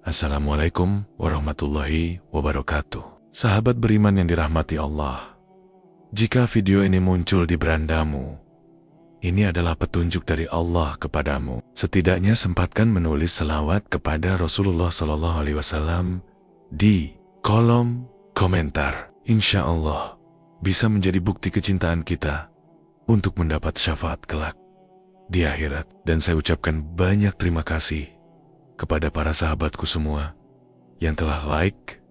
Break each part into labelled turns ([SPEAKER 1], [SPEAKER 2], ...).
[SPEAKER 1] Assalamualaikum warahmatullahi wabarakatuh. Sahabat beriman yang dirahmati Allah, jika video ini muncul di berandamu, ini adalah petunjuk dari Allah kepadamu. Setidaknya sempatkan menulis selawat kepada Rasulullah SAW di kolom komentar. Insya Allah bisa menjadi bukti kecintaan kita untuk mendapat syafaat kelak di akhirat. Dan saya ucapkan banyak terima kasih kepada para sahabatku semua yang telah like,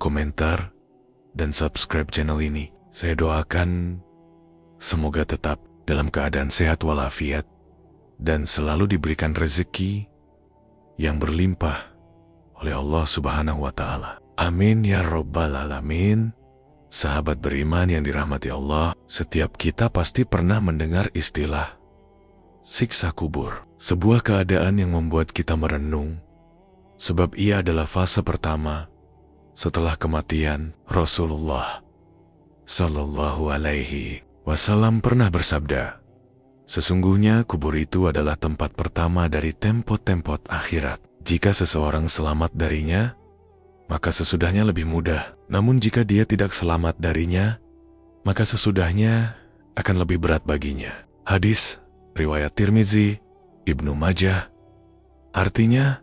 [SPEAKER 1] komentar, dan subscribe channel ini. Saya doakan semoga tetap dalam keadaan sehat walafiat dan selalu diberikan rezeki yang berlimpah oleh Allah Subhanahu wa Ta'ala. Amin ya Rabbal Alamin. Sahabat beriman yang dirahmati Allah, setiap kita pasti pernah mendengar istilah siksa kubur, sebuah keadaan yang membuat kita merenung, sebab ia adalah fase pertama setelah kematian. Rasulullah Sallallahu Alaihi Wasallam pernah bersabda, sesungguhnya kubur itu adalah tempat pertama dari tempot-tempot akhirat. Jika seseorang selamat darinya, maka sesudahnya lebih mudah. Namun jika dia tidak selamat darinya, maka sesudahnya akan lebih berat baginya. Hadis riwayat Tirmizi, Ibnu Majah. Artinya,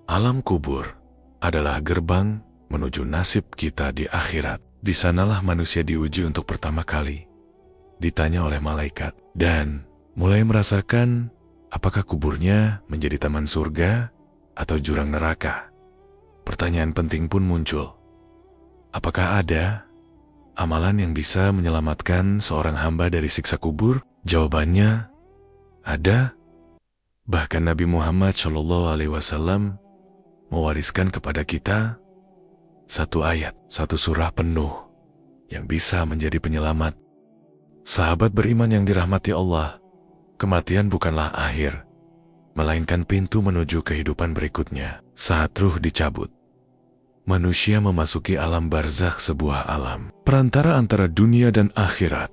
[SPEAKER 1] alam kubur adalah gerbang menuju nasib kita di akhirat. Di sanalah manusia diuji untuk pertama kali, ditanya oleh malaikat, dan mulai merasakan apakah kuburnya menjadi taman surga atau jurang neraka. Pertanyaan penting pun muncul. Apakah ada amalan yang bisa menyelamatkan seorang hamba dari siksa kubur? Jawabannya, ada. Bahkan Nabi Muhammad SAW mewariskan kepada kita satu ayat, satu surah penuh yang bisa menjadi penyelamat. Sahabat beriman yang dirahmati Allah, kematian bukanlah akhir, melainkan pintu menuju kehidupan berikutnya. Saat ruh dicabut, manusia memasuki alam barzakh, sebuah alam perantara antara dunia dan akhirat.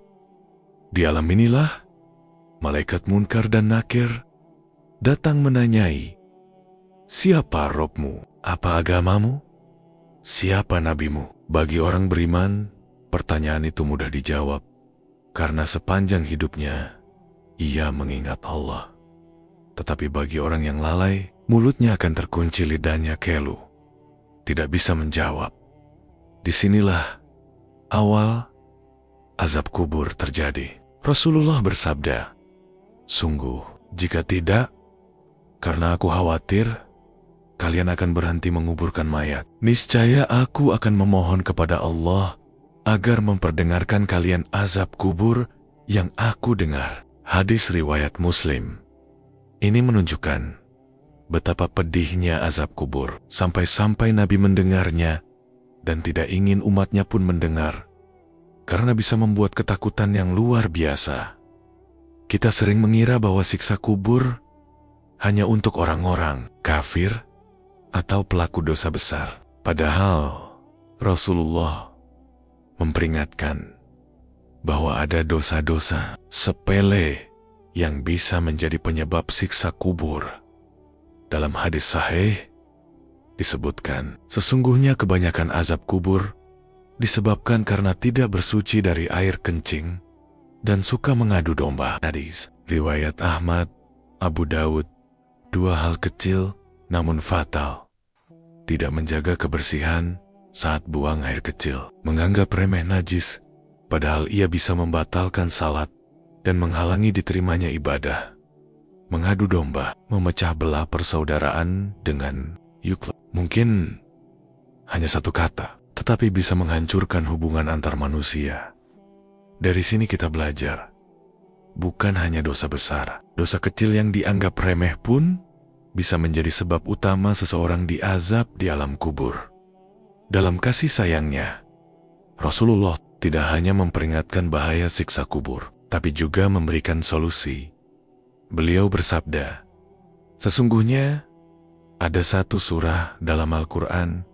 [SPEAKER 1] Di alam inilah malaikat Munkar dan Nakir datang menanyai, siapa Robmu? Apa agamamu? Siapa nabimu? Bagi orang beriman, pertanyaan itu mudah dijawab, karena sepanjang hidupnya ia mengingat Allah. Tetapi bagi orang yang lalai, mulutnya akan terkunci, lidahnya kelu, tidak bisa menjawab. Disinilah awal azab kubur terjadi. Rasulullah bersabda, sungguh, jika tidak, karena aku khawatir kalian akan berhenti menguburkan mayat, niscaya aku akan memohon kepada Allah agar memperdengarkan kalian azab kubur yang aku dengar. Hadis riwayat Muslim. Ini menunjukkan betapa pedihnya azab kubur, sampai-sampai Nabi mendengarnya dan tidak ingin umatnya pun mendengar, karena bisa membuat ketakutan yang luar biasa. Kita sering mengira bahwa siksa kubur hanya untuk orang-orang kafir atau pelaku dosa besar. Padahal Rasulullah memperingatkan bahwa ada dosa-dosa sepele yang bisa menjadi penyebab siksa kubur. Dalam hadis sahih disebutkan, sesungguhnya kebanyakan azab kubur disebabkan karena tidak bersuci dari air kencing dan suka mengadu domba. Hadis riwayat Ahmad, Abu Daud. Dua hal kecil namun fatal. Tidak menjaga kebersihan saat buang air kecil, menganggap remeh najis, padahal ia bisa membatalkan salat dan menghalangi diterimanya ibadah. Mengadu domba, memecah belah persaudaraan dengan yukla. Mungkin hanya satu kata, tetapi bisa menghancurkan hubungan antar manusia. Dari sini kita belajar, bukan hanya dosa besar, dosa kecil yang dianggap remeh pun bisa menjadi sebab utama seseorang diazab di alam kubur. Dalam kasih sayangnya, Rasulullah tidak hanya memperingatkan bahaya siksa kubur, tapi juga memberikan solusi. Beliau bersabda, sesungguhnya ada satu surah dalam Al-Quran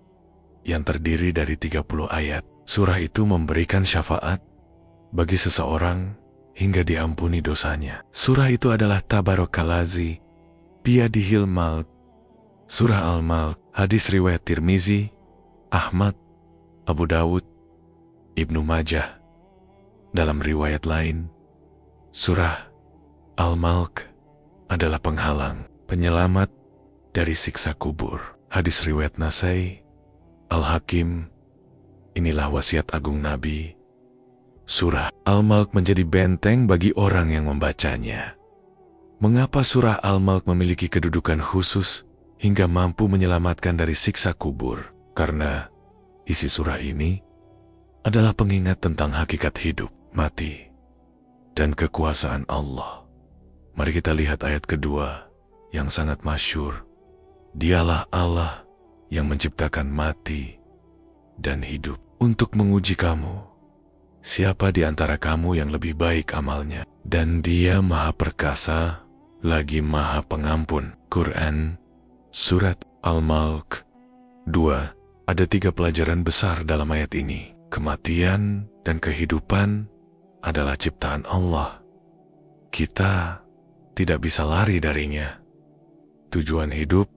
[SPEAKER 1] yang terdiri dari 30 ayat. Surah itu memberikan syafaat bagi seseorang hingga diampuni dosanya. Surah itu adalah Tabarakallazi biyadihil maut. Surah Al-Mulk, hadis riwayat Tirmizi, Ahmad, Abu Dawud, Ibnu Majah. Dalam riwayat lain, surah Al-Mulk adalah penghalang, penyelamat dari siksa kubur. Hadis riwayat Nasai, Al-Hakim. Inilah wasiat agung Nabi. Surah Al-Mulk menjadi benteng bagi orang yang membacanya. Mengapa surah Al-Mulk memiliki kedudukan khusus hingga mampu menyelamatkan dari siksa kubur? Karena isi surah ini adalah pengingat tentang hakikat hidup, mati, dan kekuasaan Allah. Mari kita lihat ayat kedua yang sangat masyhur. Dialah Allah yang menciptakan mati dan hidup untuk menguji kamu. Siapa di antara kamu yang lebih baik amalnya? Dan Dia Maha Perkasa, lagi Maha Pengampun. Quran, Surat Al-Mulk 2. Ada 3 pelajaran besar dalam ayat ini. Kematian dan kehidupan adalah ciptaan Allah. Kita tidak bisa lari darinya. Tujuan hidup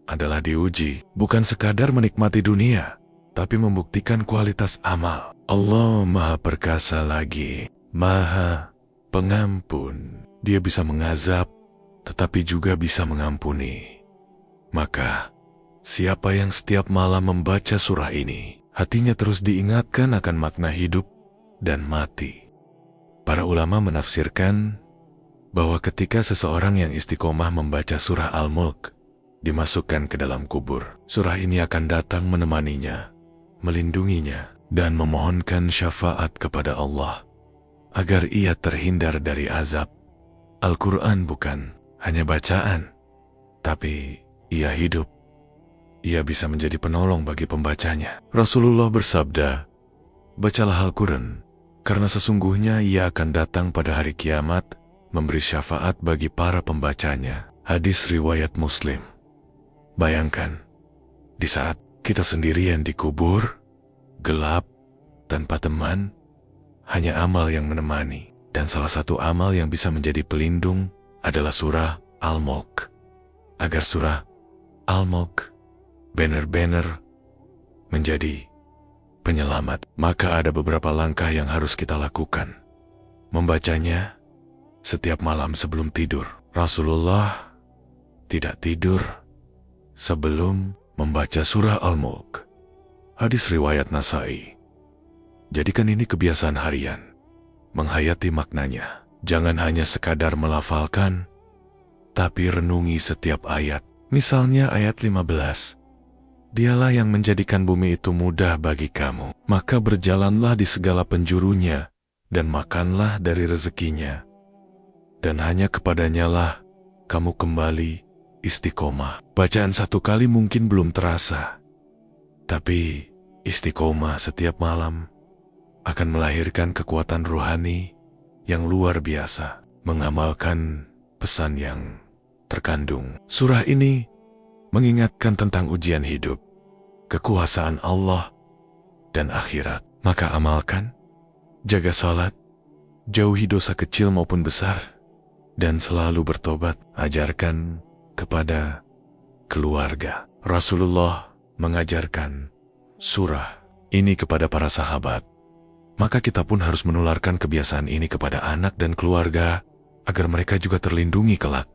[SPEAKER 1] adalah diuji, bukan sekadar menikmati dunia, tapi membuktikan kualitas amal. Allah Maha Perkasa lagi Maha Pengampun. Dia bisa mengazab, tetapi juga bisa mengampuni. Maka, siapa yang setiap malam membaca surah ini, hatinya terus diingatkan akan makna hidup dan mati. Para ulama menafsirkan bahwa ketika seseorang yang istiqomah membaca surah Al-Mulk dimasukkan ke dalam kubur, surah ini akan datang menemaninya, melindunginya, dan memohonkan syafaat kepada Allah agar ia terhindar dari azab. Al-Quran bukan hanya bacaan, tapi ia hidup. Ia bisa menjadi penolong bagi pembacanya. Rasulullah bersabda, "Bacalah Al-Quran, karena sesungguhnya ia akan datang pada hari kiamat, memberi syafaat bagi para pembacanya." Hadis riwayat Muslim. Bayangkan, di saat kita sendirian di kubur, gelap, tanpa teman, hanya amal yang menemani. Dan salah satu amal yang bisa menjadi pelindung adalah surah Al-Mulk. Agar surah Al-Mulk benar-benar menjadi penyelamat, maka ada beberapa langkah yang harus kita lakukan. Membacanya setiap malam sebelum tidur. Rasulullah tidak tidur sebelum membaca surah Al-Mulk. Hadis riwayat Nasai. Jadikan ini kebiasaan harian. Menghayati maknanya. Jangan hanya sekadar melafalkan, tapi renungi setiap ayat. Misalnya ayat 15. Dialah yang menjadikan bumi itu mudah bagi kamu. Maka berjalanlah di segala penjurunya, dan makanlah dari rezekinya. Dan hanya kepadanya lah kamu kembali istiqomah. Bacaan satu kali mungkin belum terasa, tapi istiqomah setiap malam akan melahirkan kekuatan rohani yang luar biasa. Mengamalkan pesan yang terkandung. Surah ini mengingatkan tentang ujian hidup, kekuasaan Allah, dan akhirat. Maka amalkan, jaga salat, jauhi dosa kecil maupun besar, dan selalu bertobat. Ajarkan kepada keluarga. Rasulullah mengajarkan surah ini kepada para sahabat. Maka kita pun harus menularkan kebiasaan ini kepada anak dan keluarga agar mereka juga terlindungi kelak.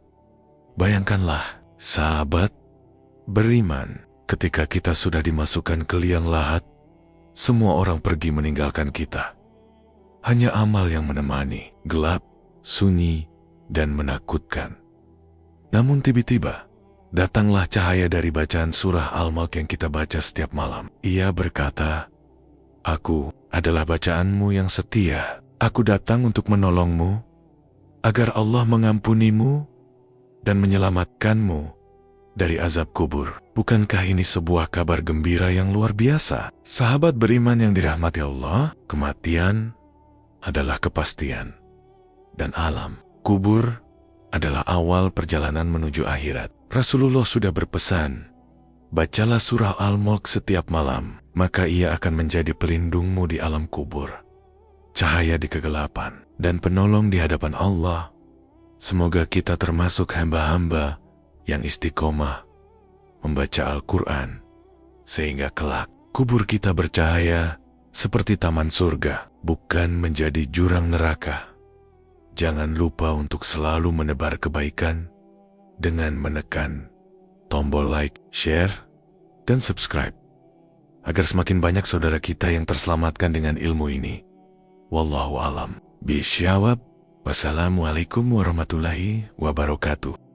[SPEAKER 1] Bayangkanlah, sahabat beriman, ketika kita sudah dimasukkan ke liang lahat, semua orang pergi meninggalkan kita. Hanya amal yang menemani, gelap, sunyi, dan menakutkan. Namun tiba-tiba, datanglah cahaya dari bacaan surah Al-Mulk yang kita baca setiap malam. Ia berkata, "Aku adalah bacaanmu yang setia. Aku datang untuk menolongmu, agar Allah mengampunimu dan menyelamatkanmu dari azab kubur." Bukankah ini sebuah kabar gembira yang luar biasa? Sahabat beriman yang dirahmati Allah, kematian adalah kepastian, dan alam kubur adalah awal perjalanan menuju akhirat. Rasulullah sudah berpesan, bacalah surah Al-Mulk setiap malam, maka ia akan menjadi pelindungmu di alam kubur, cahaya di kegelapan, dan penolong di hadapan Allah. Semoga kita termasuk hamba-hamba yang istiqomah membaca Al-Quran, sehingga kelak kubur kita bercahaya seperti taman surga, bukan menjadi jurang neraka. Jangan lupa untuk selalu menebar kebaikan dengan menekan tombol like, share, dan subscribe, agar semakin banyak saudara kita yang terselamatkan dengan ilmu ini. Wallahu alam. Bisyawab. Wassalamualaikum warahmatullahi wabarakatuh.